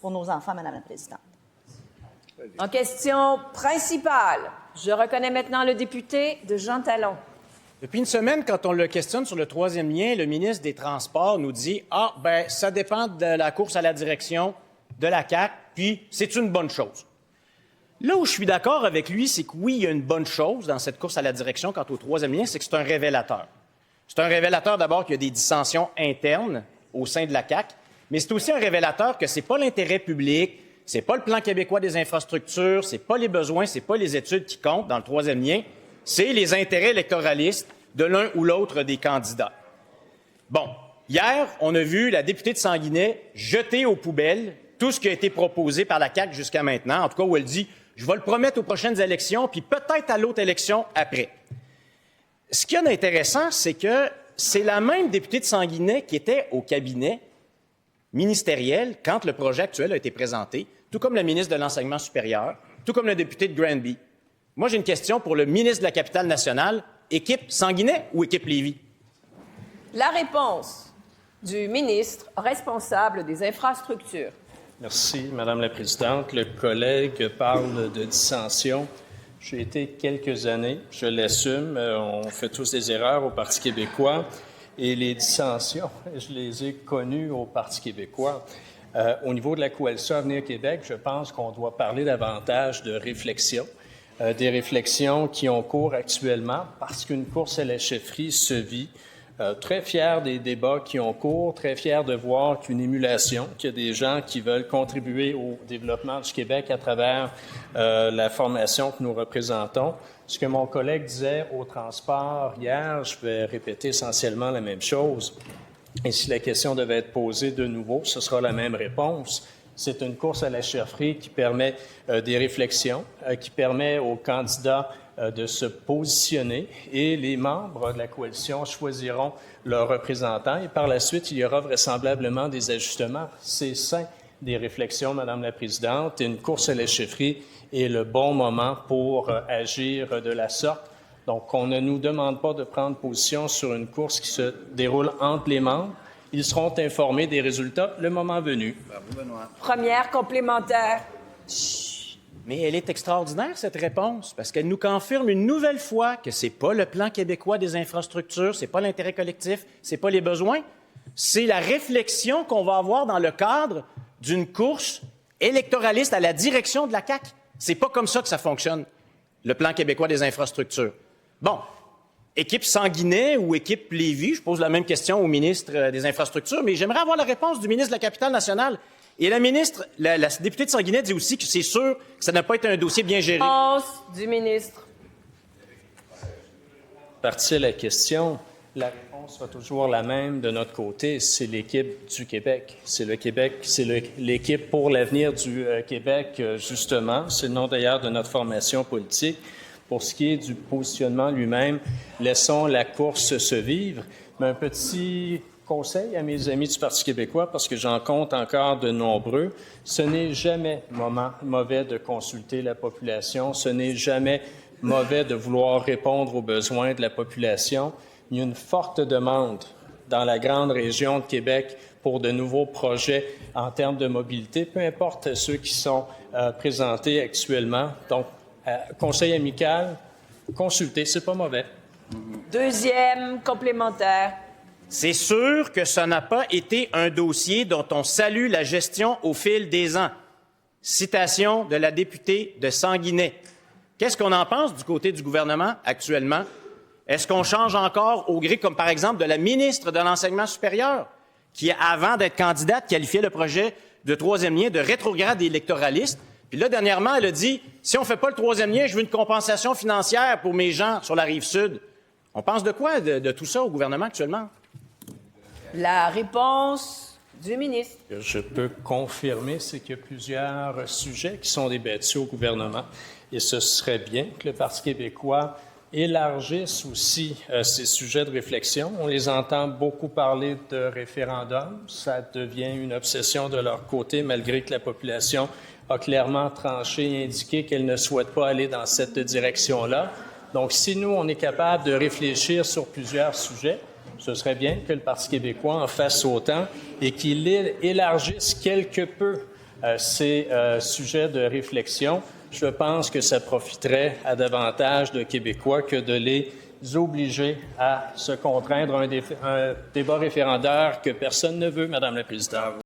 pour nos enfants, Madame la Présidente. En question principale, je reconnais maintenant le député de Jean Talon. Depuis une semaine, quand on le questionne sur le troisième lien, le ministre des Transports nous dit « Ah, ben ça dépend de la course à la direction de la CAQ, puis c'est une bonne chose. » Là où je suis d'accord avec lui, c'est que oui, il y a une bonne chose dans cette course à la direction quant au troisième lien, c'est que c'est un révélateur. C'est un révélateur d'abord qu'il y a des dissensions internes au sein de la CAQ, mais c'est aussi un révélateur que c'est pas l'intérêt public, c'est pas le plan québécois des infrastructures, c'est pas les besoins, c'est pas les études qui comptent dans le troisième lien, c'est les intérêts électoralistes de l'un ou l'autre des candidats. Bon, hier, on a vu la députée de Sanguinet jeter aux poubelles tout ce qui a été proposé par la CAQ jusqu'à maintenant, en tout cas où elle dit « Je vais le promettre aux prochaines élections, puis peut-être à l'autre élection après ». Ce qu'il y a d'intéressant, c'est que c'est la même députée de Sanguinet qui était au cabinet ministériel quand le projet actuel a été présenté, tout comme le ministre de l'Enseignement supérieur, tout comme le député de Granby. Moi, j'ai une question pour le ministre de la Capitale-Nationale. Équipe Sanguinet ou équipe Lévis? La réponse du ministre responsable des infrastructures. Merci, Madame la Présidente. Le collègue parle de dissension. J'ai été quelques années, je l'assume, on fait tous des erreurs au Parti québécois et les dissensions, je les ai connues au Parti québécois. Au niveau de la coalition Avenir Québec, je pense qu'on doit parler davantage de réflexion. Des réflexions qui ont cours actuellement parce qu'une course à la chefferie se vit. Très fier des débats qui ont cours, très fier de voir qu'une émulation, qu'il y a des gens qui veulent contribuer au développement du Québec à travers la formation que nous représentons. Ce que mon collègue disait au transport hier, je vais répéter essentiellement la même chose. Et si la question devait être posée de nouveau, ce sera la même réponse. C'est une course à la chefferie qui permet des réflexions, qui permet aux candidats de se positionner et les membres de la coalition choisiront leurs représentants et par la suite, il y aura vraisemblablement des ajustements. C'est sain des réflexions, Madame la Présidente, et une course à la chefferie est le bon moment pour agir de la sorte. Donc, on ne nous demande pas de prendre position sur une course qui se déroule entre les membres. Ils seront informés des résultats le moment venu. Bravo, Benoît. Première complémentaire. Mais elle est extraordinaire, cette réponse, parce qu'elle nous confirme une nouvelle fois que c'est pas le plan québécois des infrastructures, c'est pas l'intérêt collectif, c'est pas les besoins, c'est la réflexion qu'on va avoir dans le cadre d'une course électoraliste à la direction de la CAQ. C'est pas comme ça que ça fonctionne, le plan québécois des infrastructures. Bon. Équipe Sanguinet ou équipe Lévis? Je pose la même question au ministre des Infrastructures, mais j'aimerais avoir la réponse du ministre de la Capitale-Nationale. Et la députée de Sanguinet dit aussi que c'est sûr que ça n'a pas été un dossier bien géré. Réponse du ministre. Partie à la question, la réponse sera toujours la même de notre côté. C'est l'équipe du Québec. C'est le Québec, c'est l'équipe pour l'avenir du Québec, justement. C'est le nom d'ailleurs de notre formation politique. Pour ce qui est du positionnement lui-même, laissons la course se vivre. Mais un petit conseil à mes amis du Parti québécois, parce que j'en compte encore de nombreux, ce n'est jamais mauvais de consulter la population, ce n'est jamais mauvais de vouloir répondre aux besoins de la population. Il y a une forte demande dans la grande région de Québec pour de nouveaux projets en termes de mobilité, peu importe ceux qui sont présentés actuellement. Donc, conseil amical, consulter, c'est pas mauvais. Deuxième complémentaire. C'est sûr que ça n'a pas été un dossier dont on salue la gestion au fil des ans. Citation de la députée de Sanguinet. Qu'est-ce qu'on en pense du côté du gouvernement actuellement? Est-ce qu'on change encore au gré, comme par exemple de la ministre de l'Enseignement supérieur, qui, avant d'être candidate, qualifiait le projet de troisième lien de rétrograde électoraliste? Puis là, dernièrement, elle a dit, si on ne fait pas le troisième lien, je veux une compensation financière pour mes gens sur la Rive-Sud. On pense de quoi de tout ça au gouvernement actuellement? La réponse du ministre. Je peux confirmer, c'est qu'il y a plusieurs sujets qui sont débattus au gouvernement et ce serait bien que le Parti québécois élargisse aussi ces sujets de réflexion. On les entend beaucoup parler de référendum. Ça devient une obsession de leur côté, malgré que la population a clairement tranché et indiqué qu'elle ne souhaite pas aller dans cette direction-là. Donc, si nous, on est capable de réfléchir sur plusieurs sujets, ce serait bien que le Parti québécois en fasse autant et qu'il élargisse quelque peu ces sujets de réflexion, je pense que ça profiterait à davantage de Québécois que de les obliger à se contraindre à un débat référendaire que personne ne veut, Madame la Présidente.